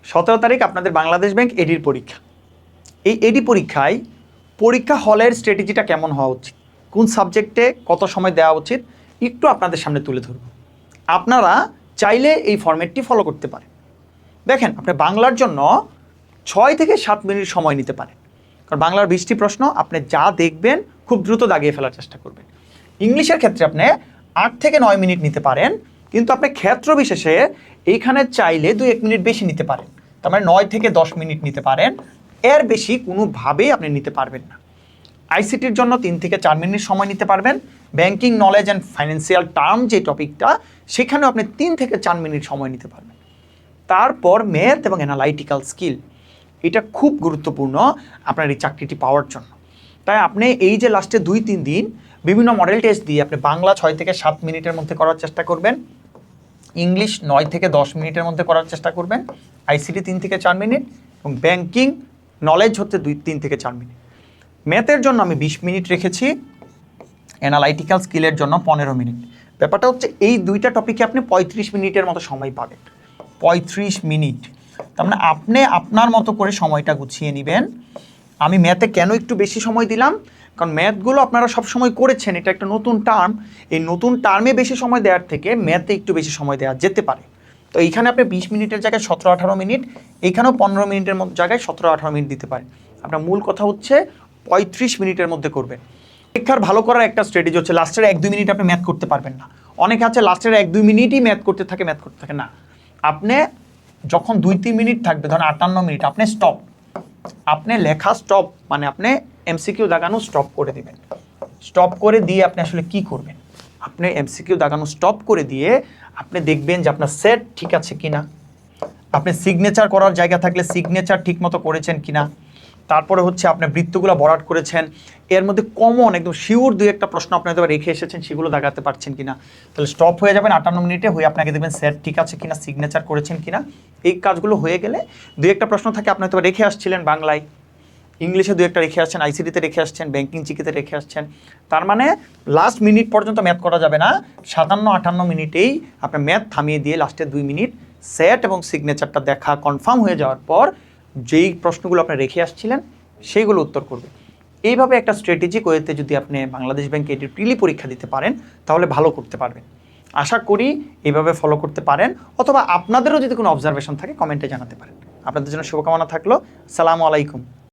17 তারিখ আপনাদের বাংলাদেশ ব্যাংক এডির পরীক্ষা। এই এডি পরীক্ষায় পরীক্ষা হলের স্ট্র্যাটেজিটা কেমন হওয়া উচিত, কোন সাবজেক্টে কত সময় দেওয়া উচিত, একটু আপনাদের সামনে তুলে ধরব। আপনারা চাইলে এই ফরম্যাটটি ফলো করতে পারেন। দেখেন, আপনি বাংলার জন্য 6 থেকে 7 মিনিট সময় নিতে পারেন, কারণ বাংলার 20টি প্রশ্ন আপনি যা দেখবেন খুব দ্রুত দাগিয়ে ফেলার চেষ্টা করবেন। ইংলিশের ক্ষেত্রে আপনি 8 থেকে 9 মিনিট নিতে পারেন, কিন্তু আপনি ক্ষেত্র বিশেষে এইখানে চাইলে 2-1 মিনিট বেশি নিতে পারেন, তার মানে 9 থেকে 10 মিনিট নিতে পারেন। এর বেশি কোনোভাবেই আপনি নিতে পারবেন না। আইসিটির জন্য 3 থেকে 4 মিনিট সময় নিতে পারবেন। Banking knowledge and financial term যে টপিকটা, সেখানেও আপনি 3 থেকে 4 মিনিট সময় নিতে পারবেন। তারপর ম্যাথ এবং অ্যানালাইটিক্যাল স্কিল, এটা খুব গুরুত্বপূর্ণ আপনার এই চাকরিটি পাওয়ার জন্য। তাই আপনি এই যে লাস্টে 2-3 দিন বিভিন্ন মডেল টেস্ট দিয়ে আপনি বাংলা 6 থেকে 7 মিনিটের মধ্যে করার চেষ্টা করবেন, ইংলিশ 9 থেকে 10 মিনিটের মধ্যে করার চেষ্টা করবেন, আইসিটি 3 থেকে 4 মিনিট এবং ব্যাংকিং নলেজ হচ্ছে 3 থেকে 4 মিনিট। ম্যাথের জন্য আমি 20 মিনিট রেখেছি, অ্যানালাইটিক্যাল স্কিলের জন্য 15 মিনিট। ব্যাপারটা হচ্ছে এই দুইটা টপিকে আপনি 35 মিনিটের মতো সময় পাবেন। 35 মিনিট, তার মানে আপনি আপনার মতো করে সময়টা গুছিয়ে নেবেন। আমি ম্যাথে কেন একটু বেশি সময় দিলাম, কারণ ম্যাথগুলো আপনারা সব সময় করেছেন, এটা একটা নতুন টার্ম। এই নতুন টার্মে বেশি সময় দেওয়ার থেকে ম্যাথে একটু বেশি সময় দেওয়া যেতে পারে। তো এইখানে আপনি 20 মিনিটের জায়গায় 17-18 মিনিট, এইখানেও 15 মিনিটের জায়গায় 17-18 মিনিট দিতে পারেন। আপনার মূল কথা হচ্ছে 35 মিনিটের মধ্যে করবেন। পরীক্ষার ভালো করার একটা স্ট্র্যাটেজি হচ্ছে লাস্টের 1-2 মিনিট আপনি ম্যাথ করতে পারবেন না। অনেকে আছে লাস্টের 1-2 মিনিটই ম্যাথ করতে থাকে না। আপনি যখন 2-3 মিনিট থাকবে, ধরেন 58 মিনিট, আপনি স্টপ, আপনি লেখা স্টপ, মানে আপনি এমসিকিউ দাগানো স্টপ করে দিবেন। স্টপ করে দিয়ে আপনি আসলে কি করবেন, আপনি এমসিকিউ দাগানো স্টপ করে দিয়ে আপনি দেখবেন যে আপনার সেট ঠিক আছে কিনা, আপনি সিগনেচার করার জায়গা থাকলে সিগনেচার ঠিক মতো করেছেন কিনা, তারপরে হচ্ছে আপনি বৃত্তগুলো ভরাট করেছেন, এর মধ্যে কমন একদম শিওর 2-1টা প্রশ্ন আপনি হয়তো রেখে এসেছেন, সেগুলো দাগাতে পারছেন কিনা। তাহলে স্টপ হয়ে যাবেন 58 মিনিটে, হয়ে আপনাকে দেখবেন সেট ঠিক আছে কিনা, সিগনেচার করেছেন কিনা। এই কাজগুলো হয়ে গেলে 2-1টা প্রশ্ন থাকে আপনি হয়তো রেখে আসছিলেন বাংলায়, ইংলিশে 2-1টা রেখে আসছেন, আইসিটিতে রেখে আসছেন, ব্যাংকিং জিকেতে রেখে আসছেন। তার মানে লাস্ট মিনিট পর্যন্ত ম্যাথ করা যাবে না, 57-58 মিনিটেই আপনার ম্যাথ থামিয়ে দিয়ে লাস্টে 2 মিনিট সেট এবং সিগনেচারটা দেখা কনফার্ম হয়ে যাওয়ার পর যেই প্রশ্নগুলো আপনি রেখে আসছিলেন সেইগুলো উত্তর করবে। এইভাবে একটা স্ট্র্যাটেজিক ওয়েতে যদি আপনি বাংলাদেশ ব্যাংক এটির প্রিলি পরীক্ষা দিতে পারেন, তাহলে ভালো করতে পারবেন। আশা করি এইভাবে ফলো করতে পারেন, অথবা আপনাদেরও যদি কোনো অবজারভেশন থাকে কমেন্টে জানাতে পারেন। আপনাদের জন্য শুভকামনা থাকলো। আসসালামু আলাইকুম।